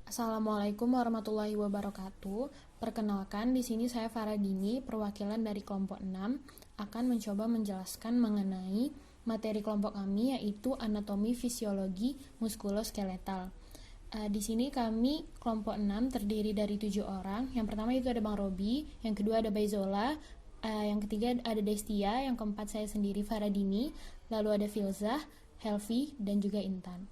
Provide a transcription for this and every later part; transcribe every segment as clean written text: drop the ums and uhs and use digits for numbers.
Assalamualaikum warahmatullahi wabarakatuh. Perkenalkan, di sini saya Faradini, perwakilan dari kelompok 6, akan mencoba menjelaskan mengenai materi kelompok kami, yaitu anatomi fisiologi muskuloskeletal. Di sini kami kelompok 6 terdiri dari 7 orang. Yang pertama itu ada Bang Robi, yang kedua ada Baizola, yang ketiga ada Destia, yang keempat saya sendiri Faradini, lalu ada Filzah, Helvi, dan juga Intan.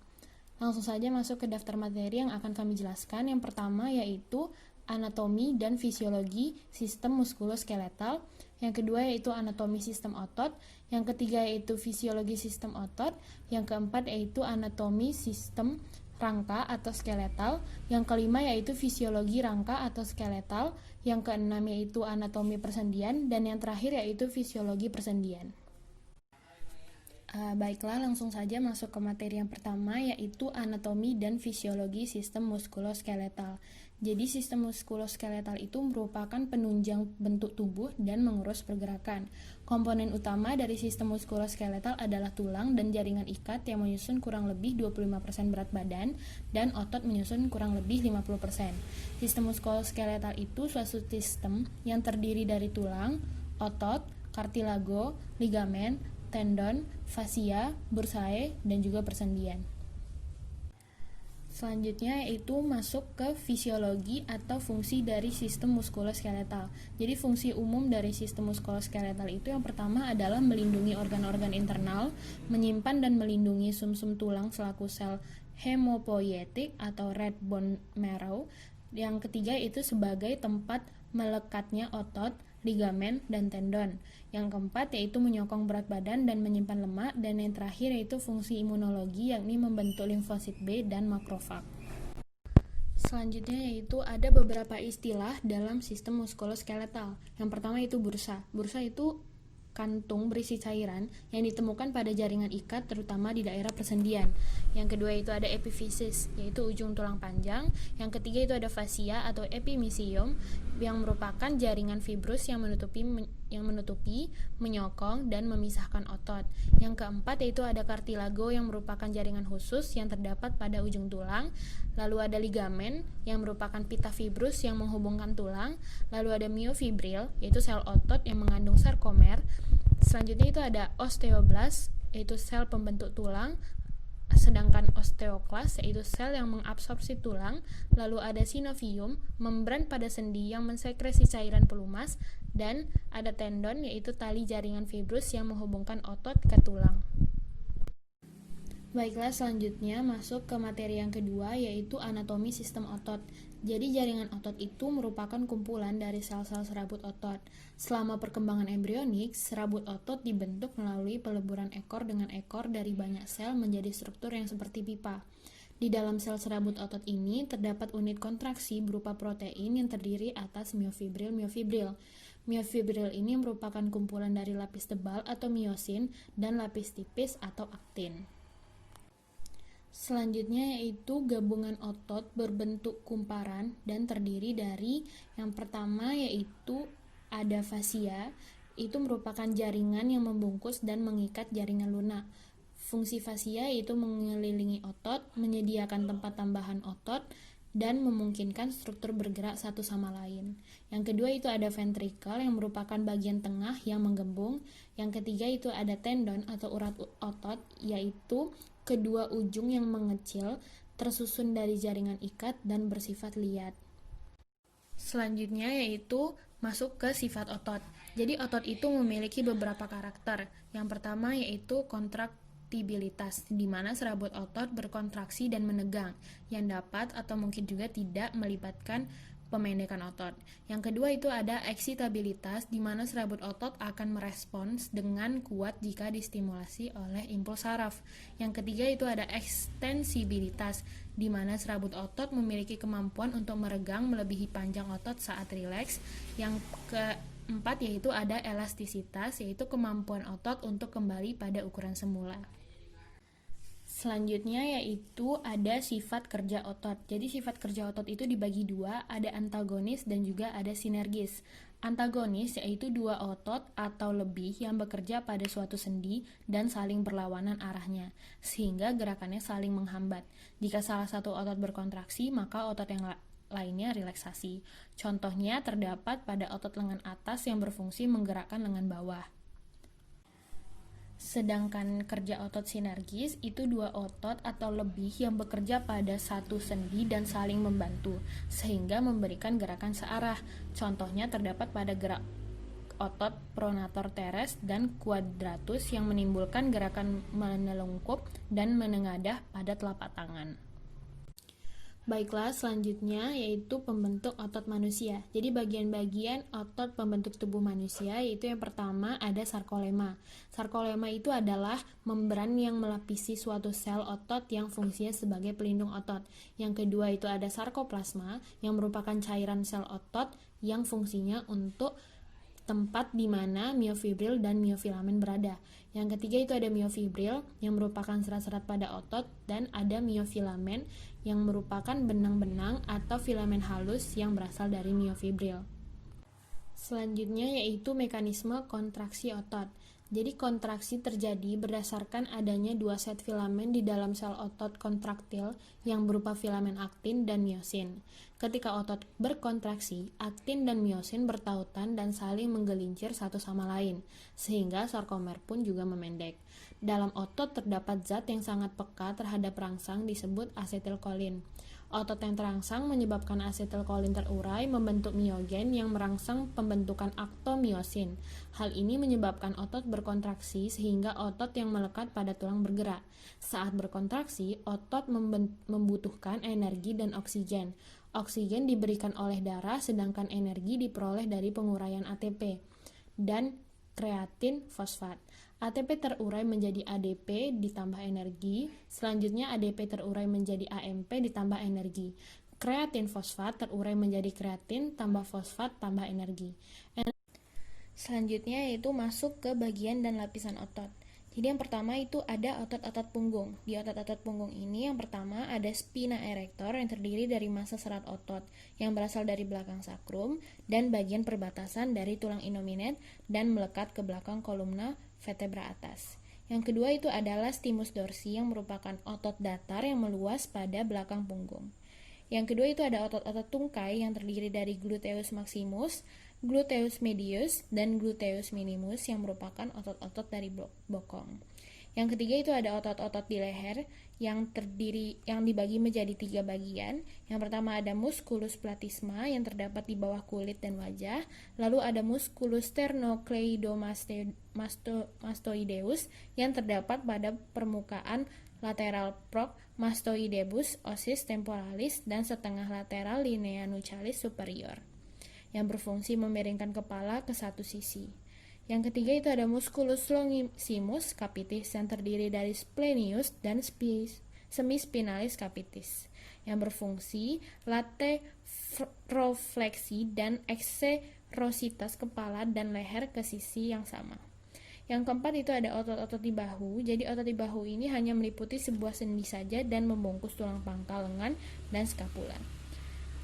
Langsung saja masuk ke daftar materi yang akan kami jelaskan. Yang pertama yaitu anatomi dan fisiologi sistem muskuloskeletal. Yang kedua yaitu anatomi sistem otot. Yang ketiga yaitu fisiologi sistem otot. Yang keempat yaitu anatomi sistem rangka atau skeletal. Yang kelima yaitu fisiologi rangka atau skeletal. Yang keenam yaitu anatomi persendian. Dan yang terakhir yaitu fisiologi persendian. Baiklah, langsung saja masuk ke materi yang pertama, yaitu anatomi dan fisiologi sistem muskuloskeletal. Jadi sistem muskuloskeletal itu merupakan penunjang bentuk tubuh dan mengurus pergerakan. Komponen utama dari sistem muskuloskeletal adalah tulang dan jaringan ikat yang menyusun kurang lebih 25% berat badan dan otot menyusun kurang lebih 50%. Sistem muskuloskeletal itu suatu sistem yang terdiri dari tulang, otot, kartilago, ligamen, tendon, fascia, bursae, dan juga persendian. Selanjutnya yaitu masuk ke fisiologi atau fungsi dari sistem muskuloskeletal. Jadi fungsi umum dari sistem muskuloskeletal itu yang pertama adalah melindungi organ-organ internal, menyimpan dan melindungi sumsum tulang selaku sel hemopoietik atau red bone marrow. Yang ketiga itu sebagai tempat melekatnya otot, ligamen, dan tendon. Yang keempat yaitu menyokong berat badan dan menyimpan lemak. Dan yang terakhir yaitu fungsi imunologi, yakni membentuk limfosit B dan makrofag. Selanjutnya yaitu ada beberapa istilah dalam sistem muskuloskeletal. Yang pertama itu bursa. Bursa itu kantung berisi cairan yang ditemukan pada jaringan ikat terutama di daerah persendian. Yang kedua itu ada epifisis, yaitu ujung tulang panjang. Yang ketiga itu ada fascia atau epimysium yang merupakan jaringan fibrus yang menutupi, menyokong dan memisahkan otot. Yang keempat yaitu ada kartilago yang merupakan jaringan khusus yang terdapat pada ujung tulang. Lalu ada ligamen yang merupakan pita fibrus yang menghubungkan tulang. Lalu ada myofibril yaitu sel otot yang mengandung sarkomer. Selanjutnya itu ada osteoblast yaitu sel pembentuk tulang. Sedangkan osteoklas yaitu sel yang mengabsorpsi tulang. Lalu ada sinovium, membran pada sendi yang mensekresi cairan pelumas. Dan ada tendon yaitu tali jaringan fibrus yang menghubungkan otot ke tulang. Baiklah, selanjutnya masuk ke materi yang kedua, yaitu anatomi sistem otot. Jadi jaringan otot itu merupakan kumpulan dari sel-sel serabut otot. Selama perkembangan embrionik, serabut otot dibentuk melalui peleburan ekor dengan ekor dari banyak sel menjadi struktur yang seperti pipa. Di dalam sel serabut otot ini terdapat unit kontraksi berupa protein yang terdiri atas miofibril. Miofibril ini merupakan kumpulan dari lapis tebal atau miosin dan lapis tipis atau aktin. Selanjutnya yaitu gabungan otot berbentuk kumparan dan terdiri dari yang pertama yaitu ada fascia, itu merupakan jaringan yang membungkus dan mengikat jaringan lunak. Fungsi fascia yaitu mengelilingi otot, menyediakan tempat tambahan otot, dan memungkinkan struktur bergerak satu sama lain. Yang kedua itu ada ventricle yang merupakan bagian tengah yang menggembung. Yang ketiga itu ada tendon atau urat otot, yaitu kedua ujung yang mengecil, tersusun dari jaringan ikat dan bersifat liat. Selanjutnya yaitu masuk ke sifat otot. Jadi otot itu memiliki beberapa karakter. Yang pertama yaitu kontraktibilitas, di mana serabut otot berkontraksi dan menegang, yang dapat atau mungkin juga tidak melibatkan pemendekan otot. Yang kedua itu ada eksitabilitas, di mana serabut otot akan merespons dengan kuat jika distimulasi oleh impuls saraf. Yang ketiga itu ada ekstensibilitas, di mana serabut otot memiliki kemampuan untuk meregang melebihi panjang otot saat rileks. Yang keempat yaitu ada elastisitas, yaitu kemampuan otot untuk kembali pada ukuran semula. Selanjutnya yaitu ada sifat kerja otot. Jadi sifat kerja otot itu dibagi dua, ada antagonis dan juga ada sinergis. Antagonis yaitu dua otot atau lebih yang bekerja pada suatu sendi dan saling berlawanan arahnya, sehingga gerakannya saling menghambat. Jika salah satu otot berkontraksi, maka otot yang lainnya relaksasi. Contohnya terdapat pada otot lengan atas yang berfungsi menggerakkan lengan bawah. Sedangkan kerja otot sinergis itu dua otot atau lebih yang bekerja pada satu sendi dan saling membantu, sehingga memberikan gerakan searah. Contohnya terdapat pada gerak otot pronator teres dan quadratus yang menimbulkan gerakan menelungkup dan menengadah pada telapak tangan. Baiklah, selanjutnya yaitu pembentuk otot manusia. Jadi bagian-bagian otot pembentuk tubuh manusia yaitu yang pertama ada sarkolema. Sarkolema itu adalah membran yang melapisi suatu sel otot yang fungsinya sebagai pelindung otot. Yang kedua itu ada sarkoplasma yang merupakan cairan sel otot yang fungsinya untuk tempat di mana miofibril dan miofilamen berada. Yang ketiga itu ada miofibril yang merupakan serat-serat pada otot dan ada miofilamen yang merupakan benang-benang atau filamen halus yang berasal dari miofibril. Selanjutnya yaitu mekanisme kontraksi otot. Jadi kontraksi terjadi berdasarkan adanya dua set filamen di dalam sel otot kontraktil yang berupa filamen aktin dan miosin. Ketika otot berkontraksi, aktin dan miosin bertautan dan saling menggelincir satu sama lain, sehingga sarkomer pun juga memendek. Dalam otot terdapat zat yang sangat peka terhadap rangsang disebut asetilkolin. Otot yang terangsang menyebabkan asetilkolin terurai membentuk miogen yang merangsang pembentukan aktomiosin. Hal ini menyebabkan otot berkontraksi sehingga otot yang melekat pada tulang bergerak. Saat berkontraksi, otot membutuhkan energi dan oksigen. Oksigen diberikan oleh darah sedangkan energi diperoleh dari penguraian ATP dan kreatin fosfat. ATP terurai menjadi ADP ditambah energi, selanjutnya ADP terurai menjadi AMP ditambah energi. Kreatin fosfat terurai menjadi kreatin tambah fosfat tambah energi. Selanjutnya yaitu masuk ke bagian dan lapisan otot. Jadi yang pertama itu ada otot-otot punggung. Di otot-otot punggung ini yang pertama ada spina erector yang terdiri dari massa serat otot yang berasal dari belakang sakrum dan bagian perbatasan dari tulang innominate dan melekat ke belakang kolumna vertebra atas. Yang kedua itu adalah stimus dorsi yang merupakan otot datar yang meluas pada belakang punggung. Yang kedua itu ada otot-otot tungkai yang terdiri dari gluteus maximus, gluteus medius, dan gluteus minimus yang merupakan otot-otot dari bokong. Yang ketiga itu ada otot-otot di leher yang dibagi menjadi 3 bagian. Yang pertama ada musculus platysma yang terdapat di bawah kulit dan wajah. Lalu ada musculus sternocleidomastoideus yang terdapat pada permukaan lateral mastoidebus osis temporalis dan setengah lateral linea nuchalis superior yang berfungsi memiringkan kepala ke satu sisi. Yang ketiga itu ada musculus longissimus capitis yang terdiri dari splenius dan semispinalis capitis yang berfungsi laterofleksi dan ekserositas kepala dan leher ke sisi yang sama. Yang keempat itu ada otot-otot di bahu. Jadi otot di bahu ini hanya meliputi sebuah sendi saja dan membungkus tulang pangkal lengan dan skapula.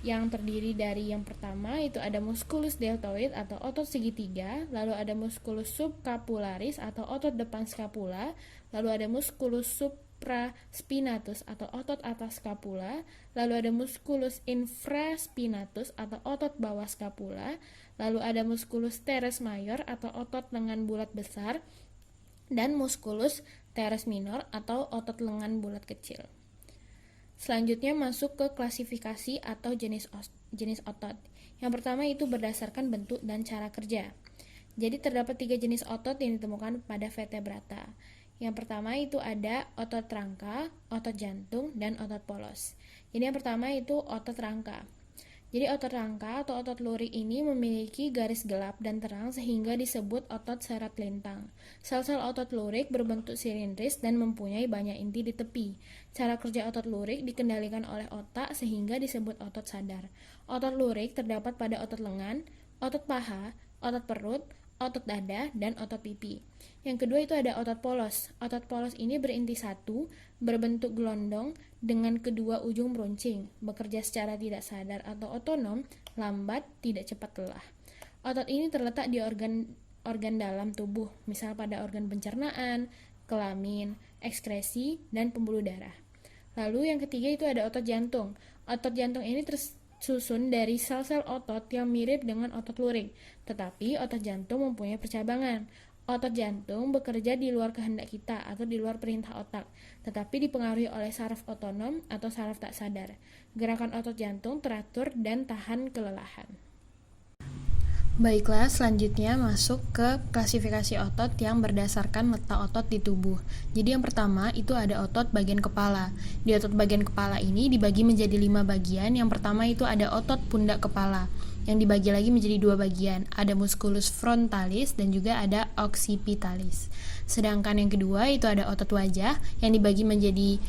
Yang terdiri dari yang pertama itu ada musculus deltoid atau otot segitiga, lalu ada musculus subscapularis atau otot depan skapula, lalu ada musculus supraspinatus atau otot atas skapula, lalu ada musculus infraspinatus atau otot bawah skapula, lalu ada musculus teres major atau otot lengan bulat besar, dan musculus teres minor atau otot lengan bulat kecil. Selanjutnya masuk ke klasifikasi atau jenis otot. Yang pertama itu berdasarkan bentuk dan cara kerja. Jadi terdapat 3 jenis otot yang ditemukan pada vertebrata. Yang pertama itu ada otot rangka, otot jantung, dan otot polos. Jadi yang pertama itu otot rangka. Jadi otot rangka atau otot lurik ini memiliki garis gelap dan terang sehingga disebut otot serat lintang. Sel-sel otot lurik berbentuk silindris dan mempunyai banyak inti di tepi. Cara kerja otot lurik dikendalikan oleh otak sehingga disebut otot sadar. Otot lurik terdapat pada otot lengan, otot paha, otot perut, otot dada, dan otot pipi. Yang kedua itu ada otot polos. Otot polos ini berinti satu, berbentuk gelondong dengan kedua ujung meruncing, bekerja secara tidak sadar atau otonom, lambat, tidak cepat lelah. Otot ini terletak di organ dalam tubuh, misal pada organ pencernaan, kelamin, ekskresi, dan pembuluh darah. Lalu yang ketiga itu ada otot jantung. Otot jantung ini tersusun dari sel-sel otot yang mirip dengan otot luring, tetapi otot jantung mempunyai percabangan. Otot jantung bekerja di luar kehendak kita atau di luar perintah otak, tetapi dipengaruhi oleh saraf otonom atau saraf tak sadar. Gerakan otot jantung teratur dan tahan kelelahan. Baiklah, selanjutnya masuk ke klasifikasi otot yang berdasarkan letak otot di tubuh. Jadi yang pertama itu ada otot bagian kepala. Di otot bagian kepala ini dibagi menjadi 5 bagian. Yang pertama itu ada otot pundak kepala, yang dibagi lagi menjadi 2 bagian. Ada musculus frontalis dan juga ada occipitalis. Sedangkan yang kedua itu ada otot wajah, yang dibagi menjadi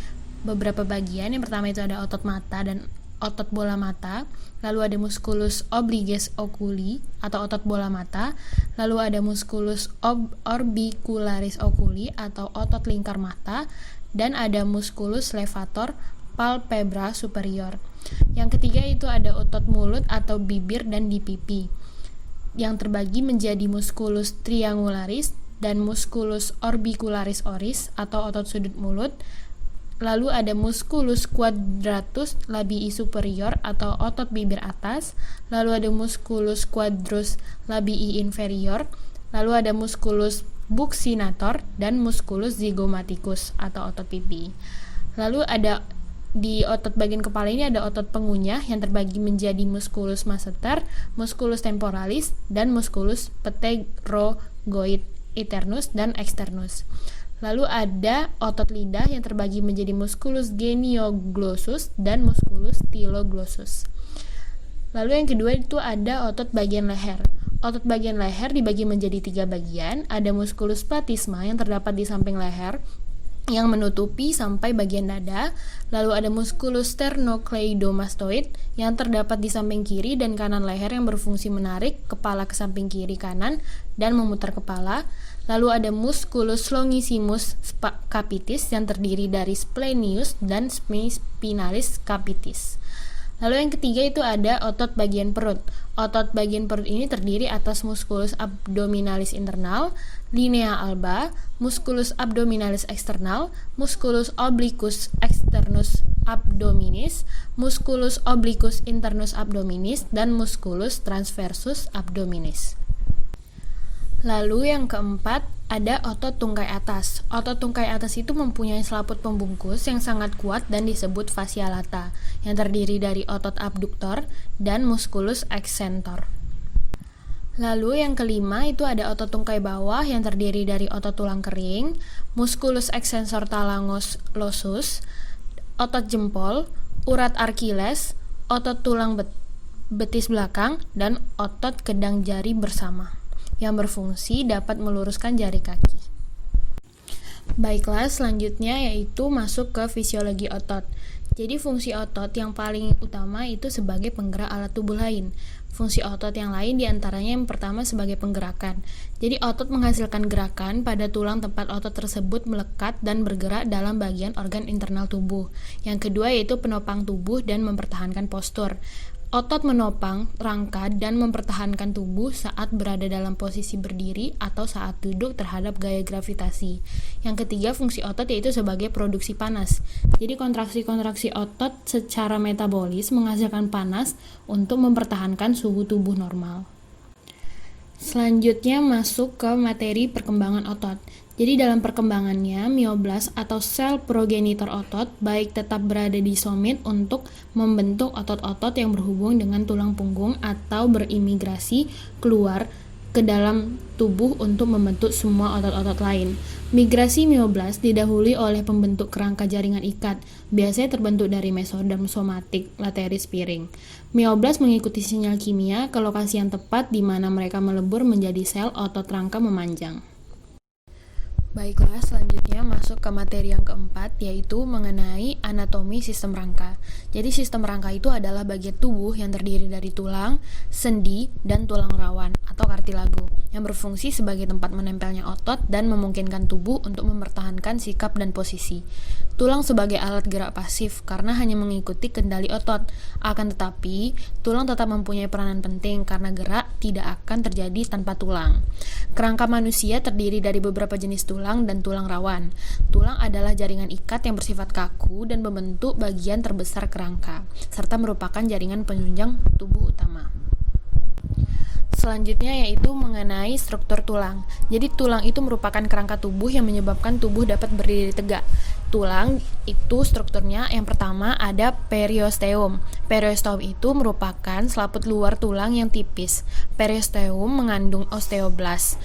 beberapa bagian. Yang pertama itu ada otot mata dan otot bola mata, lalu ada musculus obliges oculi atau otot bola mata, lalu ada musculus orbicularis oculi atau otot lingkar mata, dan ada musculus levator palpebra superior. Yang ketiga itu ada otot mulut atau bibir dan di pipi, yang terbagi menjadi musculus triangularis dan musculus orbicularis oris atau otot sudut mulut. Lalu ada musculus quadratus labii superior atau otot bibir atas, lalu ada musculus quadrus labii inferior, lalu ada musculus buccinator dan musculus zygomaticus atau otot pipi. Lalu ada di otot bagian kepala ini ada otot pengunyah yang terbagi menjadi musculus masseter, musculus temporalis, dan musculus pterygoid internus dan externus. Lalu ada otot lidah yang terbagi menjadi musculus genioglossus dan musculus styloglossus. Lalu yang kedua itu ada otot bagian leher. Otot bagian leher dibagi menjadi 3 bagian. Ada musculus platysma yang terdapat di samping leher yang menutupi sampai bagian dada. Lalu ada musculus sternocleidomastoid yang terdapat di samping kiri dan kanan leher yang berfungsi menarik kepala ke samping kiri kanan dan memutar kepala. Lalu ada musculus longissimus capitis yang terdiri dari splenius dan spinalis capitis. Lalu yang ketiga itu ada otot bagian perut. Otot bagian perut ini terdiri atas musculus abdominalis internal, linea alba, musculus abdominalis external, musculus obliquus externus abdominis, musculus obliquus internus abdominis, dan musculus transversus abdominis. Lalu yang keempat ada otot tungkai atas. Otot tungkai atas itu mempunyai selaput pembungkus yang sangat kuat dan disebut fascia lata, yang terdiri dari otot abduktor dan musculus excentor. Lalu yang kelima itu ada otot tungkai bawah yang terdiri dari otot tulang kering, musculus extensor thalangos lossus, otot jempol, urat Achilles, otot tulang betis belakang, dan otot kedang jari bersama, yang berfungsi dapat meluruskan jari kaki. Baiklah, selanjutnya yaitu masuk ke fisiologi otot. Jadi fungsi otot yang paling utama itu sebagai penggerak alat tubuh lain. Fungsi otot yang lain diantaranya yang pertama sebagai penggerakan. Jadi otot menghasilkan gerakan pada tulang tempat otot tersebut melekat dan bergerak dalam bagian organ internal tubuh. Yang kedua yaitu penopang tubuh dan mempertahankan postur. Otot menopang rangka dan mempertahankan tubuh saat berada dalam posisi berdiri atau saat duduk terhadap gaya gravitasi. Yang ketiga, fungsi otot yaitu sebagai produksi panas. Jadi kontraksi-kontraksi otot secara metabolis menghasilkan panas untuk mempertahankan suhu tubuh normal. Selanjutnya masuk ke materi perkembangan otot. Jadi dalam perkembangannya, mioblas atau sel progenitor otot baik tetap berada di somit untuk membentuk otot-otot yang berhubung dengan tulang punggung atau berimigrasi keluar ke dalam tubuh untuk membentuk semua otot-otot lain. Migrasi mioblas didahului oleh pembentuk kerangka jaringan ikat, biasanya terbentuk dari mesoderm somatik lateris piring. Mioblas mengikuti sinyal kimia ke lokasi yang tepat di mana mereka melebur menjadi sel otot rangka memanjang. Baiklah, selanjutnya masuk ke materi yang keempat, yaitu mengenai anatomi sistem rangka. Jadi sistem rangka itu adalah bagian tubuh yang terdiri dari tulang, sendi, dan tulang rawan atau kartilago, yang berfungsi sebagai tempat menempelnya otot dan memungkinkan tubuh untuk mempertahankan sikap dan posisi. Tulang sebagai alat gerak pasif karena hanya mengikuti kendali otot. Akan tetapi, tulang tetap mempunyai peranan penting karena gerak tidak akan terjadi tanpa tulang. Kerangka manusia terdiri dari beberapa jenis tulang dan tulang rawan. Tulang adalah jaringan ikat yang bersifat kaku dan membentuk bagian terbesar kerangka, serta merupakan jaringan penunjang tubuh utama. Selanjutnya yaitu mengenai struktur tulang. Jadi tulang itu merupakan kerangka tubuh yang menyebabkan tubuh dapat berdiri tegak. Tulang itu strukturnya yang pertama ada periosteum. Periosteum itu merupakan selaput luar tulang yang tipis. Periosteum mengandung osteoblast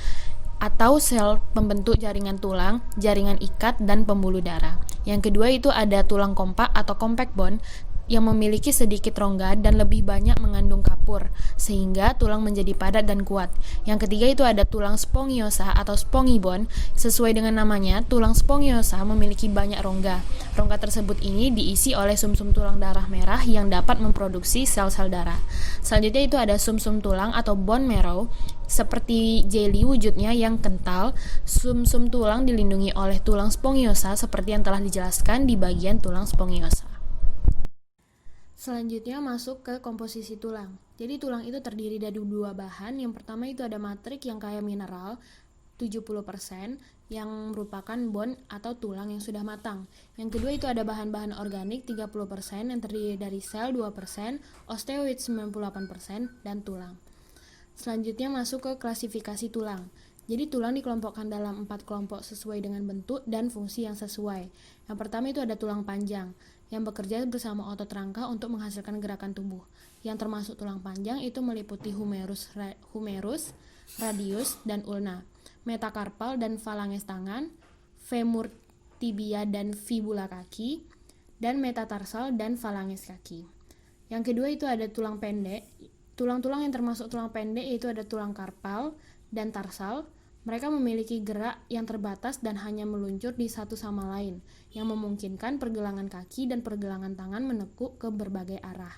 atau sel pembentuk jaringan tulang, jaringan ikat, dan pembuluh darah. Yang kedua itu ada tulang kompak atau compact bone yang memiliki sedikit rongga dan lebih banyak mengandung kapur, sehingga tulang menjadi padat dan kuat. Yang ketiga itu ada tulang spongiosa atau spongy bone. Sesuai dengan namanya, tulang spongiosa memiliki banyak rongga. Rongga tersebut ini diisi oleh sumsum tulang darah merah yang dapat memproduksi sel-sel darah. Selanjutnya itu ada sumsum tulang atau bone marrow. Seperti jelly wujudnya yang kental, sumsum tulang dilindungi oleh tulang spongiosa seperti yang telah dijelaskan di bagian tulang spongiosa. Selanjutnya masuk ke komposisi tulang. Jadi tulang itu terdiri dari dua bahan. Yang pertama itu ada matrik yang kaya mineral 70% yang merupakan bone atau tulang yang sudah matang. Yang kedua itu ada bahan-bahan organik 30% yang terdiri dari sel 2%, osteoid 98%, dan tulang. Selanjutnya masuk ke klasifikasi tulang. Jadi tulang dikelompokkan dalam 4 kelompok sesuai dengan bentuk dan fungsi yang sesuai. Yang pertama itu ada tulang panjang yang bekerja bersama otot rangka untuk menghasilkan gerakan tubuh. Yang termasuk tulang panjang itu meliputi humerus, radius, dan ulna, metakarpal dan falanges tangan, femur, tibia, dan fibula kaki, dan metatarsal dan falanges kaki. Yang kedua itu ada tulang pendek. Tulang-tulang yang termasuk tulang pendek yaitu ada tulang karpal dan tarsal. Mereka memiliki gerak yang terbatas dan hanya meluncur di satu sama lain, yang memungkinkan pergelangan kaki dan pergelangan tangan menekuk ke berbagai arah.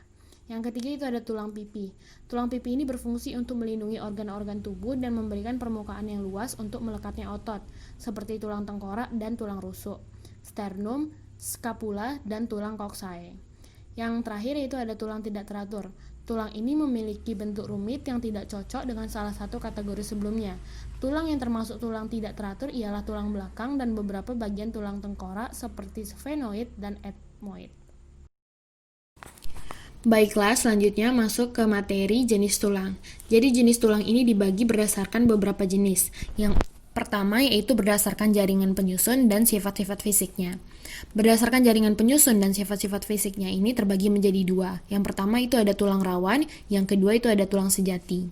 Yang ketiga itu ada tulang pipi. Tulang pipi ini berfungsi untuk melindungi organ-organ tubuh dan memberikan permukaan yang luas untuk melekatnya otot, seperti tulang tengkorak dan tulang rusuk, sternum, scapula, dan tulang coxae. Yang terakhir itu ada tulang tidak teratur. Tulang ini memiliki bentuk rumit yang tidak cocok dengan salah satu kategori sebelumnya. Tulang yang termasuk tulang tidak teratur ialah tulang belakang dan beberapa bagian tulang tengkorak seperti sphenoid dan ethmoid. Baiklah, selanjutnya masuk ke materi jenis tulang. Jadi jenis tulang ini dibagi berdasarkan beberapa jenis. Yang pertama yaitu berdasarkan jaringan penyusun dan sifat-sifat fisiknya. Berdasarkan jaringan penyusun dan sifat-sifat fisiknya ini terbagi menjadi dua. Yang pertama itu ada tulang rawan, yang kedua itu ada tulang sejati.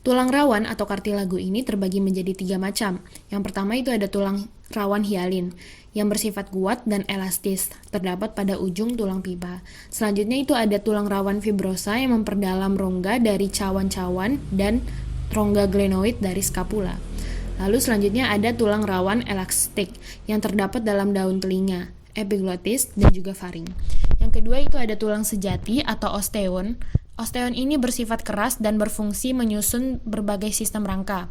Tulang rawan atau kartilago ini terbagi menjadi 3 macam. Yang pertama itu ada tulang rawan hialin, yang bersifat kuat dan elastis, terdapat pada ujung tulang pipa. Selanjutnya itu ada tulang rawan fibrosa yang memperdalam rongga dari cawan-cawan dan rongga glenoid dari skapula. Lalu selanjutnya ada tulang rawan elastik yang terdapat dalam daun telinga, epiglotis, dan juga faring. Yang kedua itu ada tulang sejati atau osteon. Osteon ini bersifat keras dan berfungsi menyusun berbagai sistem rangka.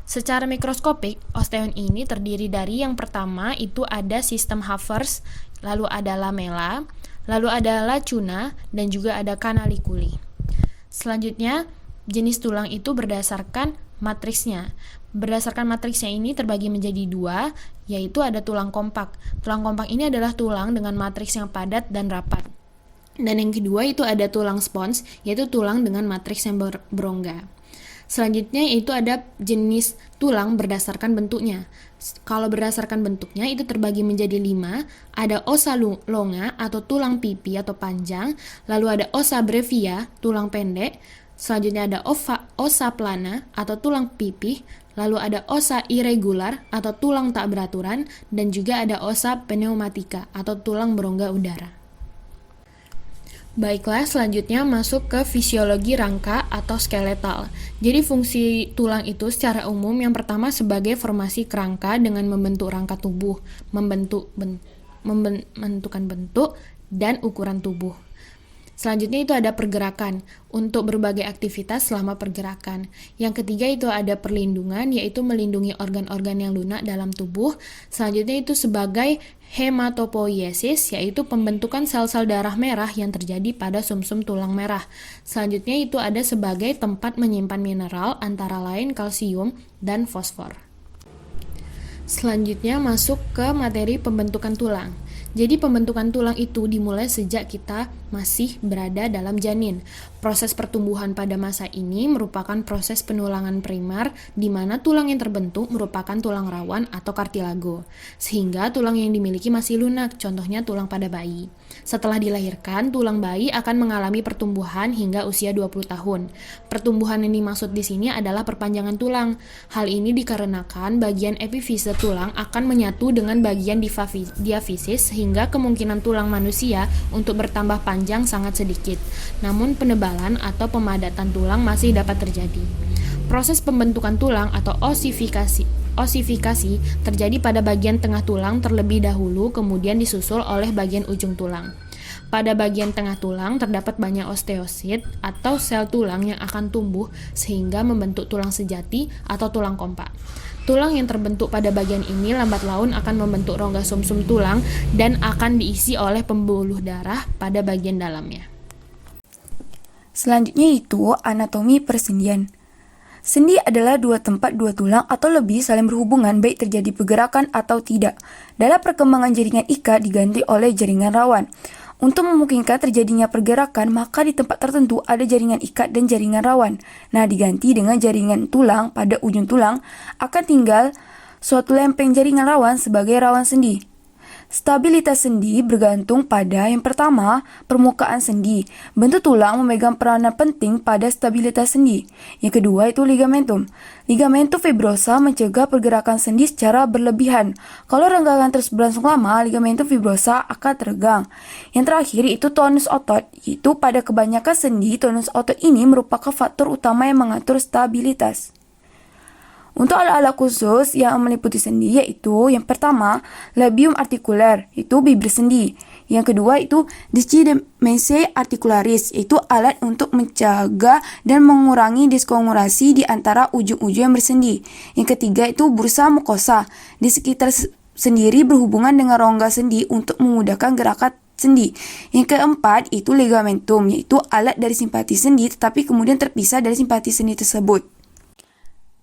Secara mikroskopik, osteon ini terdiri dari yang pertama itu ada sistem Havers, lalu ada lamela, lalu ada lacuna, dan juga ada canaliculi. Selanjutnya, jenis tulang itu berdasarkan matriksnya. Berdasarkan matriksnya ini terbagi menjadi 2, yaitu ada tulang kompak. Tulang kompak ini adalah tulang dengan matriks yang padat dan rapat. Dan yang kedua itu ada tulang spons, yaitu tulang dengan matriks yang berongga. Selanjutnya itu ada jenis tulang berdasarkan bentuknya. Kalau berdasarkan bentuknya itu terbagi menjadi 5, ada ossa longa atau tulang pipi atau panjang, lalu ada ossa brevia, tulang pendek, selanjutnya ada ossa plana atau tulang pipi, lalu ada ossa irregular atau tulang tak beraturan, dan juga ada ossa pneumatica atau tulang berongga udara. Baiklah, selanjutnya masuk ke fisiologi rangka atau skeletal. Jadi fungsi tulang itu secara umum yang pertama sebagai formasi kerangka dengan membentuk rangka tubuh, menentukan bentuk dan ukuran tubuh. Selanjutnya itu ada pergerakan untuk berbagai aktivitas selama pergerakan. Yang ketiga itu ada perlindungan, yaitu melindungi organ-organ yang lunak dalam tubuh. Selanjutnya itu sebagai hematopoiesis, yaitu pembentukan sel-sel darah merah yang terjadi pada sumsum tulang merah. Selanjutnya itu ada sebagai tempat menyimpan mineral antara lain kalsium dan fosfor. Selanjutnya masuk ke materi pembentukan tulang. Jadi pembentukan tulang itu dimulai sejak kita masih berada dalam janin. Proses pertumbuhan pada masa ini merupakan proses penulangan primer di mana tulang yang terbentuk merupakan tulang rawan atau kartilago. Sehingga tulang yang dimiliki masih lunak, contohnya tulang pada bayi. Setelah dilahirkan, tulang bayi akan mengalami pertumbuhan hingga usia 20 tahun. Pertumbuhan yang dimaksud di sini adalah perpanjangan tulang. Hal ini dikarenakan bagian epifise tulang akan menyatu dengan bagian diafisis sehingga kemungkinan tulang manusia untuk bertambah panjang sangat sedikit. Namun penebalan atau pemadatan tulang masih dapat terjadi. Proses pembentukan tulang atau osifikasi terjadi pada bagian tengah tulang terlebih dahulu, kemudian disusul oleh bagian ujung tulang. Pada bagian tengah tulang terdapat banyak osteosit atau sel tulang yang akan tumbuh sehingga membentuk tulang sejati atau tulang kompak. Tulang yang terbentuk pada bagian ini lambat laun akan membentuk rongga sumsum tulang dan akan diisi oleh pembuluh darah pada bagian dalamnya. Selanjutnya itu anatomi persendian. Sendi adalah dua tempat dua tulang atau lebih saling berhubungan baik terjadi pergerakan atau tidak. Dalam perkembangan jaringan ikat diganti oleh jaringan rawan. Untuk memungkinkan terjadinya pergerakan, maka di tempat tertentu ada jaringan ikat dan jaringan rawan. Nah, diganti dengan jaringan tulang pada ujung tulang, akan tinggal suatu lempeng jaringan rawan sebagai rawan sendi. Stabilitas sendi bergantung pada yang pertama, permukaan sendi. Bentuk tulang memegang peranan penting pada stabilitas sendi. Yang kedua itu ligamentum. Ligamentum fibrosa mencegah pergerakan sendi secara berlebihan. Kalau renggangan terus berlangsung lama, ligamentum fibrosa akan teregang. Yang terakhir itu tonus otot. Itu pada kebanyakan sendi, tonus otot ini merupakan faktor utama yang mengatur stabilitas. Untuk alat-alat khusus yang meliputi sendi yaitu yang pertama, labium artikuler, itu bibir sendi. Yang kedua itu discidemese articularis, itu alat untuk menjaga dan mengurangi diskongulasi di antara ujung-ujung yang bersendi. Yang ketiga itu bursa mukosa, di sekitar sendiri berhubungan dengan rongga sendi untuk memudahkan gerakan sendi. Yang keempat itu ligamentum, yaitu alat dari simpati sendi tetapi kemudian terpisah dari simpati sendi tersebut.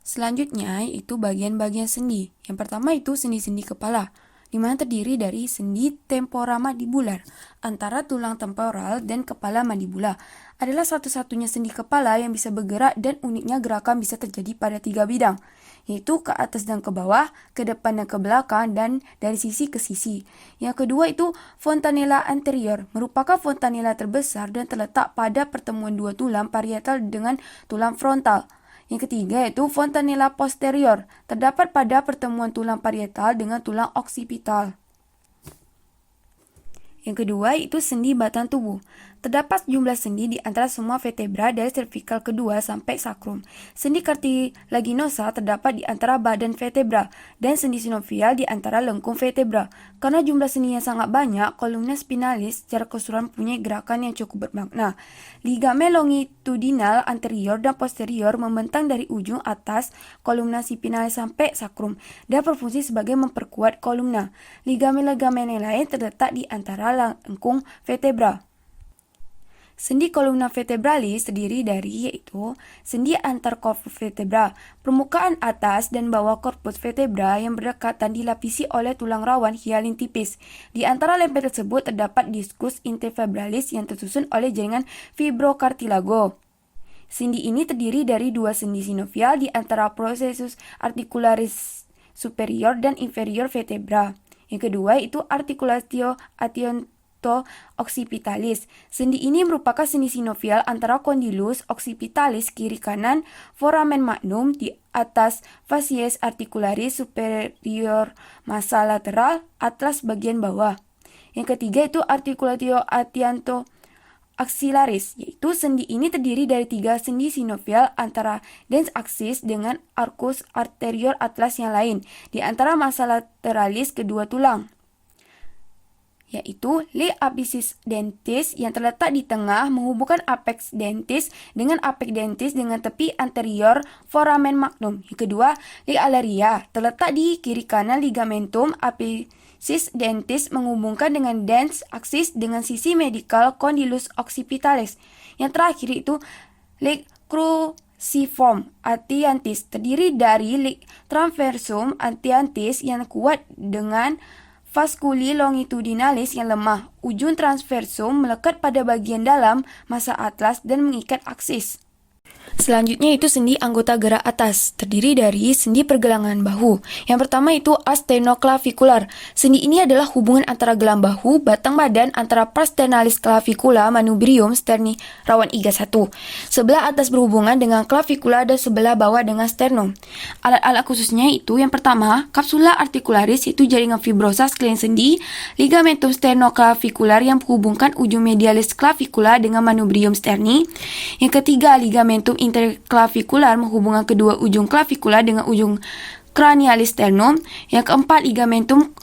Selanjutnya itu bagian-bagian sendi. Yang pertama itu sendi-sendi kepala, di mana terdiri dari sendi temporomandibular. Antara tulang temporal dan kepala mandibula adalah satu-satunya sendi kepala yang bisa bergerak dan uniknya gerakan bisa terjadi pada 3 bidang, yaitu ke atas dan ke bawah, ke depan dan ke belakang, dan dari sisi ke sisi. Yang kedua itu fontanella anterior, merupakan fontanella terbesar dan terletak pada pertemuan dua tulang parietal dengan tulang frontal. Yang ketiga yaitu fontanella posterior, terdapat pada pertemuan tulang parietal dengan tulang oksipital. Yang kedua itu sendi batang tubuh. Terdapat jumlah sendi di antara semua vertebra dari cervical kedua sampai sacrum. Sendi cartilaginosa terdapat di antara badan vertebra dan sendi sinovial di antara lengkung vertebra. Karena jumlah sendinya sangat banyak, columna spinalis secara keseluruhan punya gerakan yang cukup bermakna. Ligamen longitudinal anterior dan posterior membentang dari ujung atas columna spinalis sampai sacrum dan berfungsi sebagai memperkuat columna. Ligamen-ligamen yang lain terletak di antara lengkung vertebra. Sendi columna vertebralis terdiri dari yaitu sendi antar corpus vertebra, permukaan atas dan bawah korpus vertebra yang berdekatan dilapisi oleh tulang rawan hialin tipis. Di antara lempeng tersebut terdapat diskus intervertebralis yang tersusun oleh jaringan fibrocartilago. Sendi ini terdiri dari dua sendi sinovial di antara processus articularis superior dan inferior vertebra. Yang kedua itu articulatio occipitalis. Sendi ini merupakan sendi sinovial antara condylus occipitalis kiri kanan, foramen magnum di atas facies articularis superior massa lateral atlas bagian bawah. Yang ketiga itu articulatio axillaris, yaitu sendi ini terdiri dari 3 sendi sinovial antara dens axis dengan arcus anterior atlas yang lain di antara massa lateralis kedua tulang, yaitu le apicis dentis yang terletak di tengah menghubungkan apex dentis dengan apex dentis dengan tepi anterior foramen magnum. Yang kedua, le alaria terletak di kiri kanan ligamentum apicis dentis menghubungkan dengan dens axis dengan sisi medial condylus occipitalis. Yang terakhir itu le cruciform antiantis terdiri dari le transversum antiantis yang kuat dengan vasculi longitudinalis yang lemah. Ujung transversum melekat pada bagian dalam massa atlas dan mengikat aksis. Selanjutnya itu sendi anggota gerak atas, terdiri dari sendi pergelangan bahu. Yang pertama itu sternoclavicular. Sendi ini adalah hubungan antara gelang bahu, batang badan antara pars sternalis clavicula manubrium sterni rawan iga 1. Sebelah atas berhubungan dengan clavicula dan sebelah bawah dengan sternum. Alat-alat khususnya itu yang pertama, capsula articularis yaitu jaringan fibrosa sekeliling sendi, ligamentum sternoclavicular yang menghubungkan ujung medialis clavicula dengan manubrium sterni. Yang ketiga, ligamentum interclavikular menghubungkan kedua ujung clavicula dengan ujung cranialis sternum. Yang keempat, ligamentum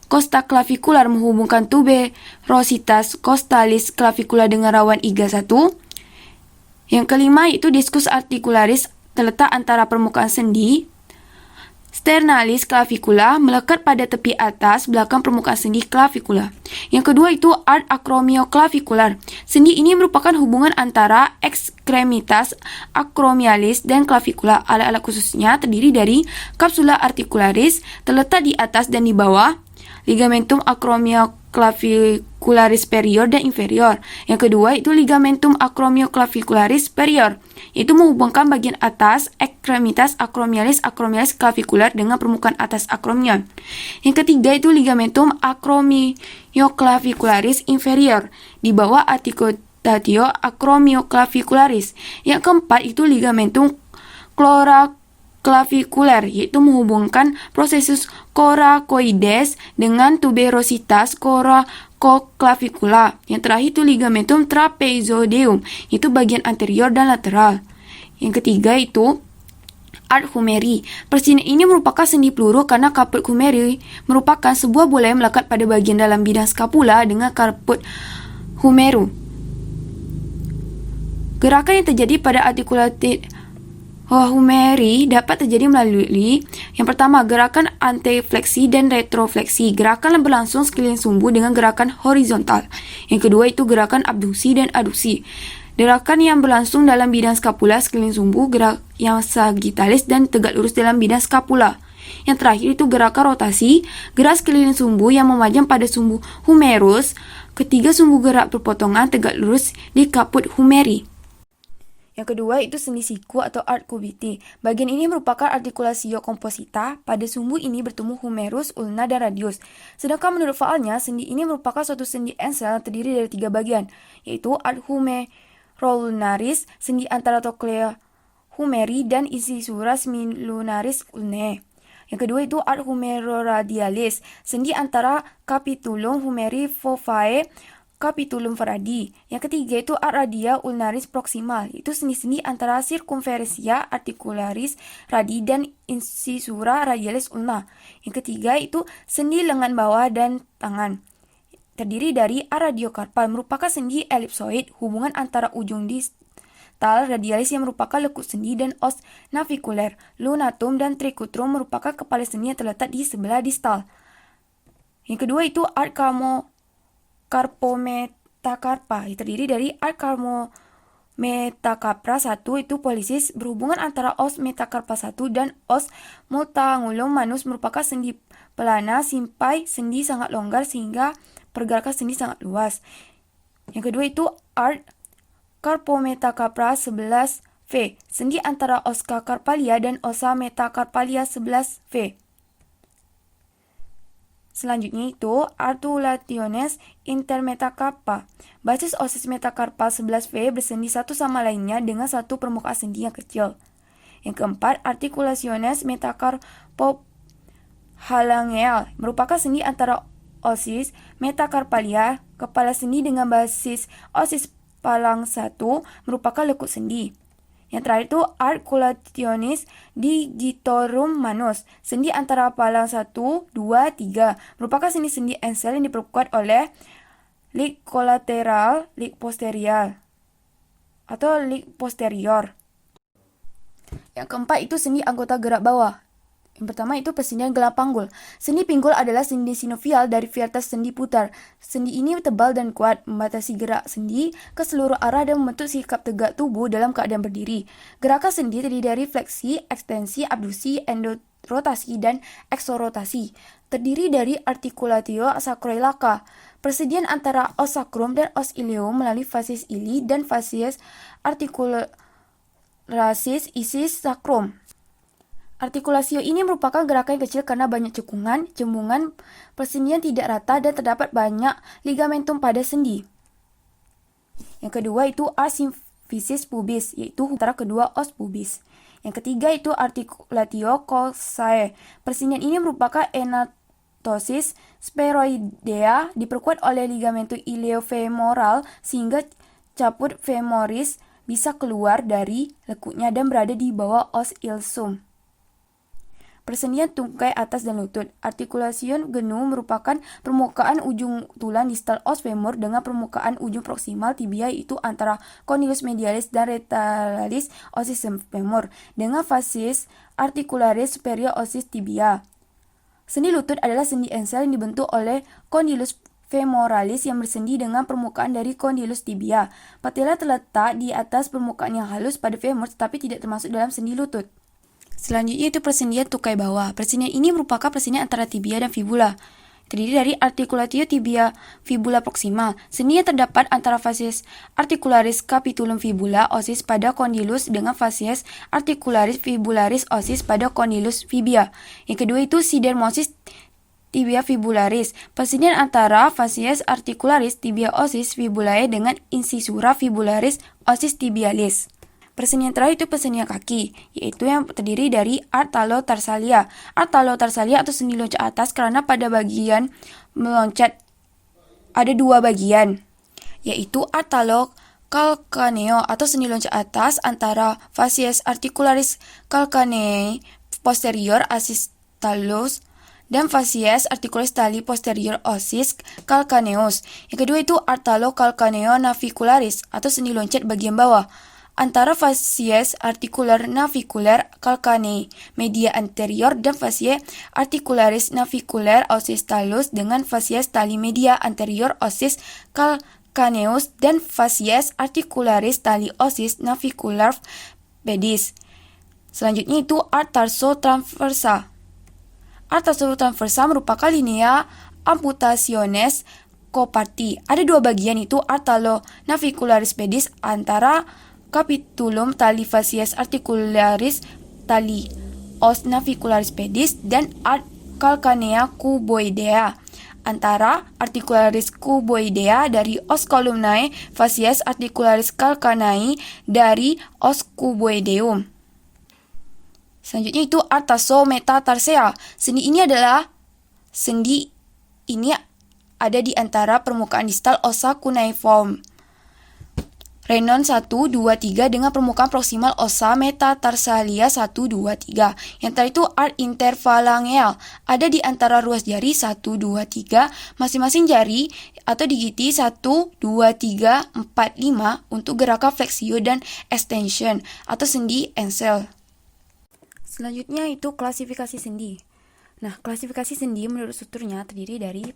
costaclavicular menghubungkan tuberositas costalis clavicula dengan rawan iga 1. Yang kelima yaitu discus articularis terletak antara permukaan sendi sternalis clavicula melekat pada tepi atas belakang permukaan sendi clavicula. Yang kedua itu arch acromioclavicular. Sendi ini merupakan hubungan antara extremitas acromialis dan clavicula. Alat-alat khususnya terdiri dari capsula articularis terletak di atas dan di bawah, ligamentum acromioclavicularis superior dan inferior. Yang kedua itu ligamentum acromioclavicularis superior, yaitu menghubungkan bagian atas ekstremitas acromialis clavicularis dengan permukaan atas acromion. Yang ketiga itu ligamentum acromioclavicularis inferior di bawah articulatio acromioclavicularis. Yang keempat itu ligamentum clavicularis, yaitu menghubungkan processus coracoides dengan tuberositas coracoclavicula. Yang terakhir itu ligamentum trapezoideum, yaitu bagian anterior dan lateral. Yang ketiga itu arch humeri. Persini ini merupakan sendi peluru karena caput humeri merupakan sebuah bola yang melekat pada bagian dalam bidang scapula dengan caput humeru. Gerakan yang terjadi pada articulated humeri dapat terjadi melalui yang pertama, gerakan antefleksi dan retrofleksi. Gerakan berlangsung sekeliling sumbu dengan gerakan horizontal. Yang kedua itu gerakan abduksi dan aduksi. Gerakan yang berlangsung dalam bidang skapula sekeliling sumbu, gerak yang sagittalis dan tegak lurus dalam bidang skapula. Yang terakhir itu gerakan rotasi, gerak sekeliling sumbu yang memajang pada sumbu humerus. Ketiga, sumbu gerak berpotongan tegak lurus di caput humeri. Yang kedua itu sendi siku atau arch cubiti. Bagian ini merupakan articulatio composita. Pada sumbu ini bertemu humerus, ulna, dan radius. Sedangkan menurut faalnya, sendi ini merupakan suatu sendi ensel yang terdiri dari 3 bagian, yaitu arch humerolunaris, sendi antara trochlea humeri, dan incisura semilunaris ulnae. Yang kedua itu arch humeroradialis, sendi antara capitulum humeri fovae capitulum faradi. Yang ketiga itu arch radia ulnaris proximal, yaitu sendi-sendi antara circumferentia articularis radi dan incisura radialis ulna. Yang ketiga itu sendi lengan bawah dan tangan, terdiri dari arch radiocarpal, merupakan sendi elipsoid, hubungan antara ujung distal radialis yang merupakan lekuk sendi dan os navicular, lunatum dan tricutrum merupakan kepala sendi yang terletak di sebelah distal. Yang kedua itu arch carpometacarpa, terdiri dari arch carpometacarpa 1 itu polisis, berhubungan antara os metacarpa 1 dan os multangulum manus, merupakan sendi pelana simpai, sendi sangat longgar sehingga pergerakan sendi sangat luas. Yang kedua itu arch carpometacarpa 11V, sendi antara ossa carpalia dan ossa metacarpalia 11V. Selanjutnya itu articulationes intermetacarpa. Basis osis metacarpa 11V bersendi satu sama lainnya dengan satu permukaan sendi yang kecil. Yang keempat, articulationes metacarpophalangeal merupakan sendi antara osis metacarpalia, kepala sendi dengan basis osis palang 1 merupakan lekuk sendi. Yang terakhir itu articulationis digitorum manus. Sendi antara palang 1, 2, 3 merupakan sendi-sendi ensel yang diperkuat oleh lig kolateral, lig posterior atau lig posterior. Yang keempat itu sendi anggota gerak bawah. Yang pertama itu persendian gelang panggul. Sendi pinggul adalah sendi sinovial dari varietas sendi putar. Sendi ini tebal dan kuat, membatasi gerak sendi ke seluruh arah dan membentuk sikap tegak tubuh dalam keadaan berdiri. Gerakan sendi terdiri dari fleksi, ekstensi, abduksi, endorotasi, dan eksorotasi. Terdiri dari articulatio sacroiliaca, persendian antara os sacrum dan os ilium melalui facies ili dan facies articularis isis sacrum. Artikulasio ini merupakan gerakan yang kecil karena banyak cekungan, cembungan, persendian tidak rata, dan terdapat banyak ligamentum pada sendi. Yang kedua itu ars symphysis pubis, yaitu antara kedua os pubis. Yang ketiga itu articulatio coccygeae. Persendian ini merupakan enatosis spheroidea, diperkuat oleh ligamentum iliofemoral sehingga caput femoris bisa keluar dari lekuknya dan berada di bawah os ilsum. Persendian tungkai atas dan lutut. Artikulasion genu merupakan permukaan ujung tulang distal os femur dengan permukaan ujung proksimal tibia yaitu antara condylus medialis dan retalalis osis femur dengan facies articularis superior osis tibia. Sendi lutut adalah sendi ensel yang dibentuk oleh condylus femoralis yang bersendi dengan permukaan dari condylus tibia. Patella terletak di atas permukaan yang halus pada femur tetapi tidak termasuk dalam sendi lutut. Selanjutnya itu persendian tungkai bawah. Persendian ini merupakan persendian antara tibia dan fibula. Terdiri dari articulatio tibia fibula proximal. Sendi yang terdapat antara facies articularis capitulum fibula osis pada condylus dengan facies articularis fibularis osis pada condylus fibia. Yang kedua itu sidermosis tibia fibularis. Persendian antara facies articularis tibia osis fibulae dengan incisura fibularis osis tibialis. Persendian terakhir itu persendian kaki, yaitu yang terdiri dari art talotarsalia. Art talotarsalia atau sendi loncat atas karena pada bagian meloncat ada dua bagian, yaitu art talocalcaneo atau sendi loncat atas antara facies articularis calcaneae posterior osis talus dan facies articularis tali posterior osis calcaneus. Yang kedua itu art talocalcaneo navicularis atau sendi loncat bagian bawah antara facies articular navicular calcaneae media anterior dan facies articularis navicular osis talus dengan facies tali media anterior osis calcaneus dan facies articularis tali osis navicular pedis. Selanjutnya itu art tarsotransversa. Art tarsotransversa merupakan linea amputationes coparti. Ada dua bagian itu art talonavicularis pedis antara capitulum tali facies articularis tali os navicularis pedis dan art calcanea cuboidea antara articularis cuboidea dari os columnae facies articularis calcaneae dari os cuboideum. Selanjutnya itu art tarsometatarsia. Sendi ini ada di antara permukaan distal ossa cuneiform Renon 1, 2, 3 dengan permukaan proksimal ossa metatarsalia 1, 2, 3. Yang terakhir itu art interphalangeal. Ada di antara ruas jari 1, 2, 3. Masing-masing jari atau digiti 1, 2, 3, 4, 5 untuk gerakan flexio dan extension atau sendi ensel. Selanjutnya itu klasifikasi sendi. Nah, klasifikasi sendi menurut strukturnya terdiri dari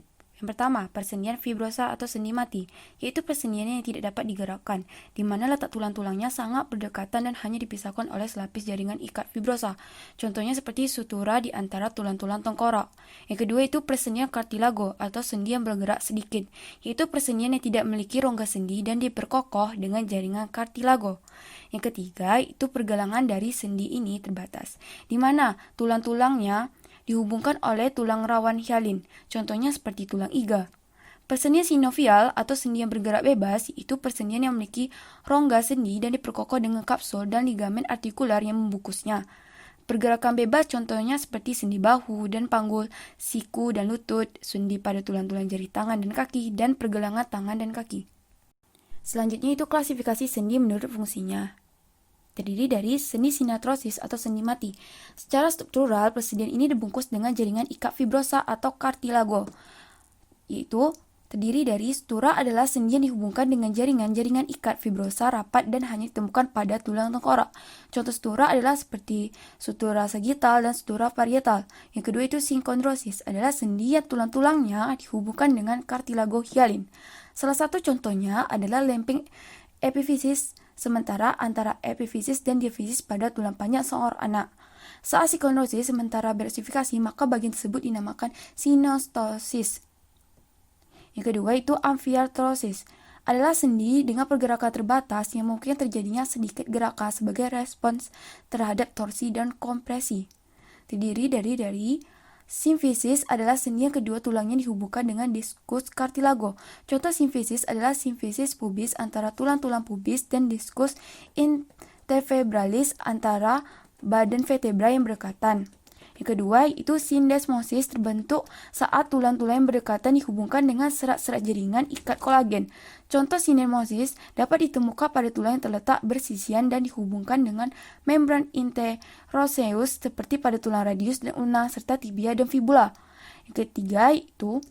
yang pertama, persendian fibrosa atau sendi mati, yaitu persendian yang tidak dapat digerakkan, di mana letak tulang-tulangnya sangat berdekatan dan hanya dipisahkan oleh selapis jaringan ikat fibrosa. Contohnya seperti sutura di antara tulang-tulang tengkorak. Yang kedua itu persendian cartilago atau sendi yang bergerak sedikit, yaitu persendian yang tidak memiliki rongga sendi dan diperkokoh dengan jaringan cartilago. Yang ketiga itu pergelangan dari sendi ini terbatas, di mana tulang-tulangnya dihubungkan oleh tulang rawan hyalin, contohnya seperti tulang iga. Persendian sinovial atau sendi yang bergerak bebas itu persendian yang memiliki rongga sendi dan diperkokoh dengan kapsul dan ligamen artikular yang membungkusnya. Pergerakan bebas contohnya seperti sendi bahu dan panggul, siku dan lutut, sendi pada tulang-tulang jari tangan dan kaki, dan pergelangan tangan dan kaki. Selanjutnya itu klasifikasi sendi menurut fungsinya. Terdiri dari sendi sinatrosis atau sendi mati. Secara struktural, persendian ini dibungkus dengan jaringan ikat fibrosa atau kartilago, yaitu terdiri dari sutura adalah sendi yang dihubungkan dengan jaringan ikat fibrosa rapat dan hanya ditemukan pada tulang tengkorak. Contoh sutura adalah seperti sutura sagital dan sutura parietal. Yang kedua itu sinkondrosis adalah sendi yang tulang-tulangnya dihubungkan dengan kartilago hialin. Salah satu contohnya adalah lempeng epifisis sementara antara epifisis dan diafisis pada tulang panjang seorang anak. Saat sinkondrosis sementara berossifikasi, maka bagian tersebut dinamakan sinostosis. Yang kedua itu amfiartrosis adalah sendi dengan pergerakan terbatas yang mungkin terjadinya sedikit gerakan sebagai respons terhadap torsi dan kompresi. Terdiri dari simfisis adalah sendi yang kedua tulangnya dihubungkan dengan diskus kartilago. Contoh simfisis adalah simfisis pubis antara tulang-tulang pubis dan diskus intervertebralis antara badan vertebra yang berdekatan. Yang kedua itu sindesmosis terbentuk saat tulang-tulang yang berdekatan dihubungkan dengan serat-serat jaringan ikat kolagen. Contoh sindesmosis dapat ditemukan pada tulang yang terletak bersisian dan dihubungkan dengan membran interoseus seperti pada tulang radius dan ulna serta tibia dan fibula. Yang ketiga itu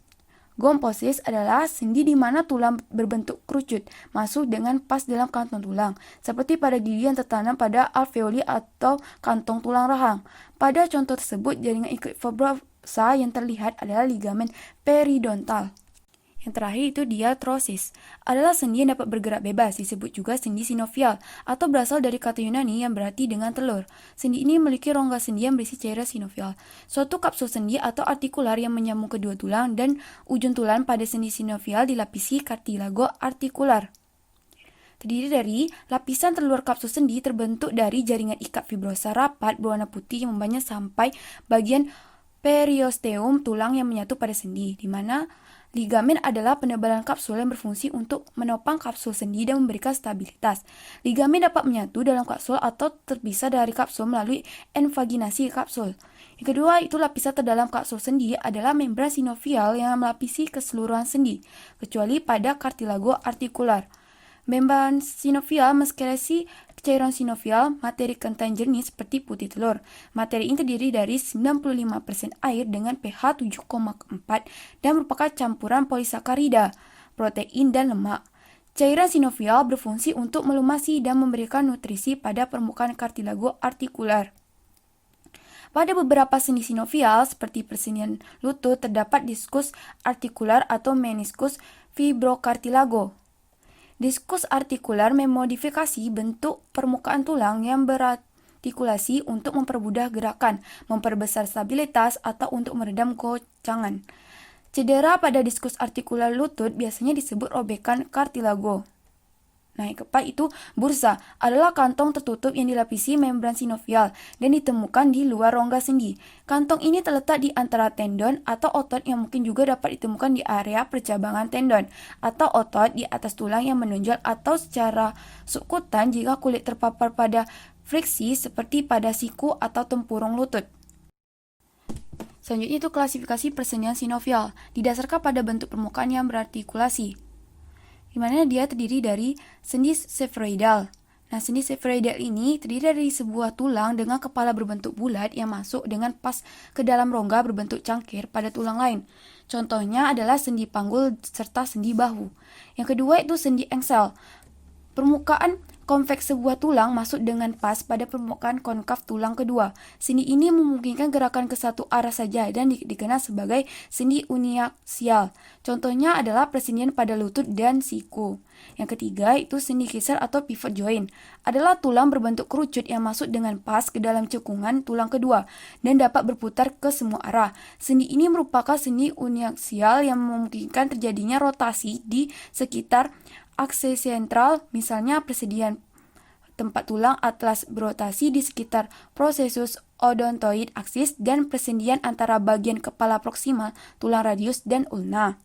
gomposis adalah sendi di mana tulang berbentuk kerucut masuk dengan pas dalam kantong tulang, seperti pada gigi yang tertanam pada alveoli atau kantong tulang rahang. Pada contoh tersebut, jaringan ikat fibrosa yang terlihat adalah ligamen periodontal. Yang terakhir itu diartrosis, adalah sendi yang dapat bergerak bebas, disebut juga sendi sinovial, atau berasal dari kata Yunani yang berarti dengan telur. Sendi ini memiliki rongga sendi yang berisi cairan sinovial, suatu kapsul sendi atau artikular yang menyambung kedua tulang, dan ujung tulang pada sendi sinovial dilapisi kartilago artikular. Terdiri dari lapisan terluar kapsul sendi terbentuk dari jaringan ikat fibrosa rapat berwarna putih yang membanyak sampai bagian periosteum tulang yang menyatu pada sendi, di mana ligamen adalah penebalan kapsul yang berfungsi untuk menopang kapsul sendi dan memberikan stabilitas. Ligamen dapat menyatu dalam kapsul atau terpisah dari kapsul melalui invaginasi kapsul. Yang kedua itu lapisan terdalam kapsul sendi adalah membran sinovial yang melapisi keseluruhan sendi, kecuali pada kartilago artikular. Membran sinovial mensekresi cairan sinovial, materi kental jernih seperti putih telur. Materi ini terdiri dari 95% air dengan pH 7,4 dan merupakan campuran polisakarida, protein, dan lemak. Cairan sinovial berfungsi untuk melumasi dan memberikan nutrisi pada permukaan kartilago artikular. Pada beberapa sendi sinovial, seperti persendian lutut, terdapat diskus artikular atau meniskus fibrokartilago. Diskus artikular memodifikasi bentuk permukaan tulang yang berartikulasi untuk mempermudah gerakan, memperbesar stabilitas, atau untuk meredam gocangan. Cedera pada diskus artikular lutut biasanya disebut robekan kartilago. Nah, yang keempat itu bursa, adalah kantong tertutup yang dilapisi membran sinovial dan ditemukan di luar rongga sendi. Kantong ini terletak di antara tendon atau otot yang mungkin juga dapat ditemukan di area percabangan tendon atau otot di atas tulang yang menonjol atau secara subkutan jika kulit terpapar pada friksi seperti pada siku atau tempurung lutut. Selanjutnya itu klasifikasi persendian sinovial, didasarkan pada bentuk permukaan yang berartikulasi, di mana dia terdiri dari sendi spheroidal. Nah, sendi spheroidal ini terdiri dari sebuah tulang dengan kepala berbentuk bulat yang masuk dengan pas ke dalam rongga berbentuk cangkir pada tulang lain. Contohnya adalah sendi panggul serta sendi bahu. Yang kedua itu sendi engsel. Permukaan konveks sebuah tulang masuk dengan pas pada permukaan konkav tulang kedua. Sendi ini memungkinkan gerakan ke satu arah saja dan dikenal sebagai sendi uniaksial. Contohnya adalah persendian pada lutut dan siku. Yang ketiga itu sendi kisar atau pivot joint. Adalah tulang berbentuk kerucut yang masuk dengan pas ke dalam cekungan tulang kedua dan dapat berputar ke semua arah. Sendi ini merupakan sendi uniaksial yang memungkinkan terjadinya rotasi di sekitar akse sentral, misalnya persediaan tempat tulang atlas berotasi di sekitar prosesus odontoid aksis dan persendian antara bagian kepala proksimal, tulang radius, dan ulna.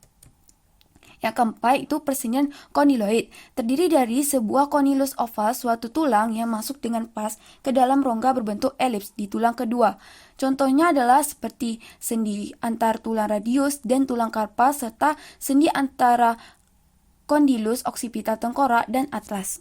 Yang keempat itu persendian kondyloid, terdiri dari sebuah konilus oval, suatu tulang yang masuk dengan pas ke dalam rongga berbentuk elips di tulang kedua. Contohnya adalah seperti sendi antar tulang radius dan tulang karpal serta sendi antara kondilus, occipita tengkorak, dan atlas.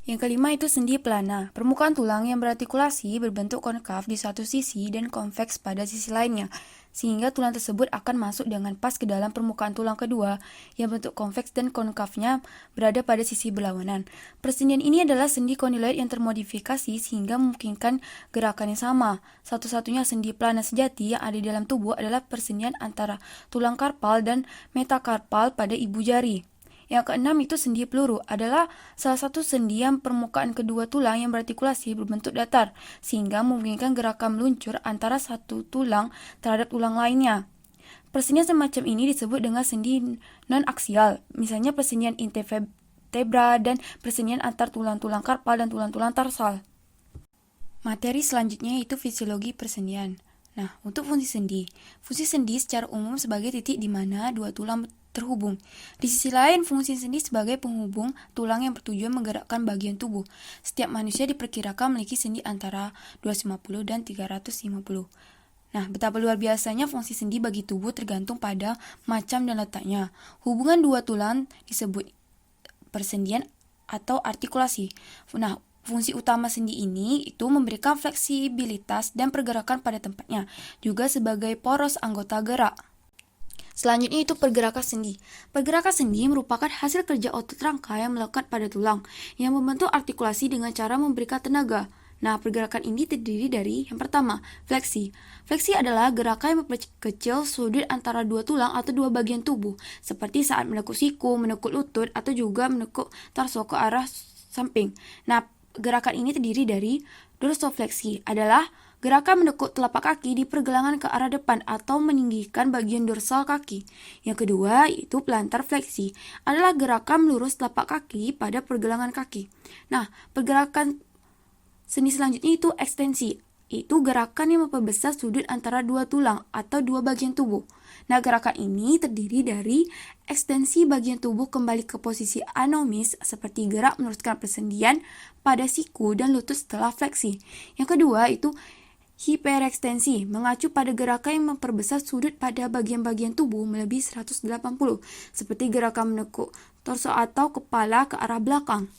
Yang kelima itu sendi plana. Permukaan tulang yang berartikulasi berbentuk konkav di satu sisi dan konveks pada sisi lainnya, sehingga tulang tersebut akan masuk dengan pas ke dalam permukaan tulang kedua yang bentuk konveks dan konkavnya berada pada sisi berlawanan. Persendian ini adalah sendi kondyloid yang termodifikasi sehingga memungkinkan gerakan yang sama. Satu-satunya sendi plana sejati yang ada di dalam tubuh adalah persendian antara tulang karpal dan metakarpal pada ibu jari. Yang keenam itu sendi peluru, adalah salah satu sendi yang permukaan kedua tulang yang berartikulasi berbentuk datar, sehingga memungkinkan gerakan meluncur antara satu tulang terhadap tulang lainnya. Persendian semacam ini disebut dengan sendi non-aksial, misalnya persendian intervertebra dan persendian antar tulang-tulang karpal dan tulang-tulang tarsal. Materi selanjutnya yaitu fisiologi persendian. Nah, untuk fungsi sendi secara umum sebagai titik di mana dua tulang terhubung. Di sisi lain, fungsi sendi sebagai penghubung tulang yang bertujuan menggerakkan bagian tubuh. Setiap manusia diperkirakan memiliki sendi antara 250 dan 350. Nah, betapa luar biasanya fungsi sendi bagi tubuh tergantung pada macam dan letaknya. Hubungan dua tulang disebut persendian atau artikulasi. Nah, fungsi utama sendi ini itu memberikan fleksibilitas dan pergerakan pada tempatnya, juga sebagai poros anggota gerak. Selanjutnya itu pergerakan sendi. Pergerakan sendi merupakan hasil kerja otot rangka yang melekat pada tulang, yang membentuk artikulasi dengan cara memberikan tenaga. Nah, pergerakan ini terdiri dari yang pertama, fleksi. Fleksi adalah gerakan yang memperkecil sudut antara dua tulang atau dua bagian tubuh, seperti saat menekuk siku, menekuk lutut, atau juga menekuk tarso ke arah samping. Nah, gerakan ini terdiri dari dorsofleksi, adalah gerakan menekuk telapak kaki di pergelangan ke arah depan atau meninggikan bagian dorsal kaki. Yang kedua, yaitu plantar fleksi, adalah gerakan melurus telapak kaki pada pergelangan kaki. Nah, pergerakan sendi selanjutnya itu ekstensi, yaitu gerakan yang memperbesar sudut antara dua tulang atau dua bagian tubuh. Nah, gerakan ini terdiri dari ekstensi bagian tubuh kembali ke posisi anomis seperti gerak meneruskan persendian pada siku dan lutut setelah fleksi. Yang kedua itu hiperekstensi, mengacu pada gerakan yang memperbesar sudut pada bagian-bagian tubuh melebihi 180, seperti gerakan menekuk torso atau kepala ke arah belakang.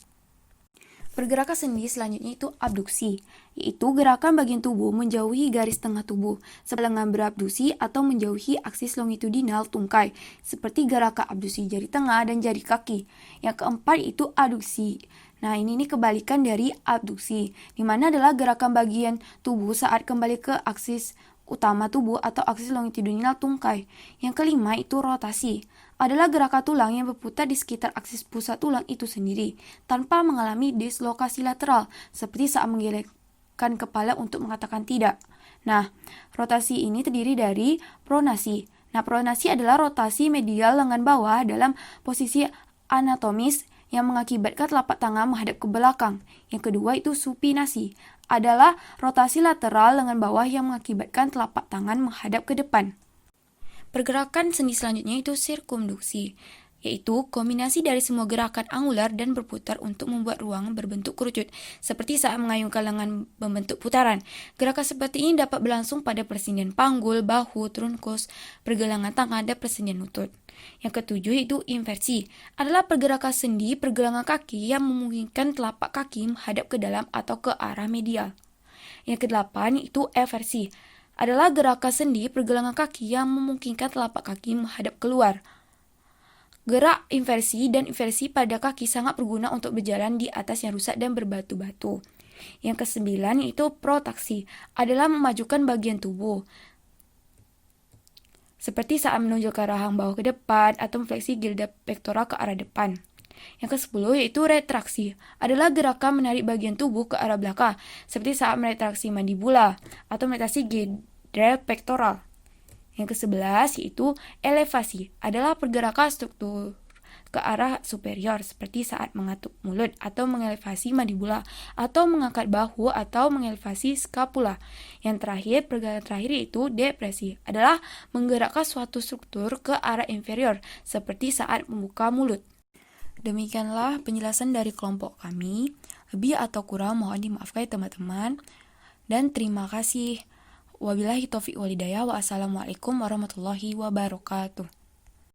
Pergerakan sendi selanjutnya itu abduksi, yaitu gerakan bagian tubuh menjauhi garis tengah tubuh, seperti lengan berabduksi atau menjauhi aksis longitudinal tungkai, seperti gerakan abduksi jari tengah dan jari kaki. Yang keempat itu aduksi. Nah, ini kebalikan dari abduksi, di mana adalah gerakan bagian tubuh saat kembali ke aksis utama tubuh atau aksis longitudinal tungkai. Yang kelima itu rotasi, adalah gerakan tulang yang berputar di sekitar aksis pusat tulang itu sendiri, tanpa mengalami dislokasi lateral, seperti saat menggelengkan kepala untuk mengatakan tidak. Nah, rotasi ini terdiri dari pronasi. Nah, pronasi adalah rotasi medial lengan bawah dalam posisi anatomis yang mengakibatkan telapak tangan menghadap ke belakang. Yang kedua itu supinasi, adalah rotasi lateral lengan bawah yang mengakibatkan telapak tangan menghadap ke depan. Pergerakan sendi selanjutnya itu sirkumduksi, yaitu kombinasi dari semua gerakan angular dan berputar untuk membuat ruang berbentuk kerucut, seperti saat mengayunkan lengan membentuk putaran. Gerakan seperti ini dapat berlangsung pada persendian panggul, bahu, trunkus, pergelangan tangan, dan persendian lutut. Yang ketujuh itu inversi, adalah pergerakan sendi pergelangan kaki yang memungkinkan telapak kaki menghadap ke dalam atau ke arah medial. Yang kedelapan itu eversi, adalah gerakan sendi pergelangan kaki yang memungkinkan telapak kaki menghadap keluar. Gerak inversi dan inversi pada kaki sangat berguna untuk berjalan di atas yang rusak dan berbatu-batu. Yang kesembilan itu protraksi, adalah memajukan bagian tubuh, seperti saat menunjukkan rahang bawah ke depan atau mefleksi gilda pektoral ke arah depan. Yang ke-10 yaitu retraksi, adalah gerakan menarik bagian tubuh ke arah belakang, seperti saat meretraksi mandibula atau meretraksi gilda pektoral. Yang ke-11 yaitu elevasi, adalah pergerakan struktur ke arah superior, seperti saat mengatuk mulut atau mengelevasi mandibula atau mengangkat bahu atau mengelevasi skapula. Yang terakhir, pergerakan terakhir yaitu depresi, adalah menggerakkan suatu struktur ke arah inferior, seperti saat membuka mulut. Demikianlah penjelasan dari kelompok kami. Lebih atau kurang mohon dimaafkan ya teman-teman. Dan terima kasih. Wabillahi taufiq walhidayah. Wassalamualaikum warahmatullahi wabarakatuh.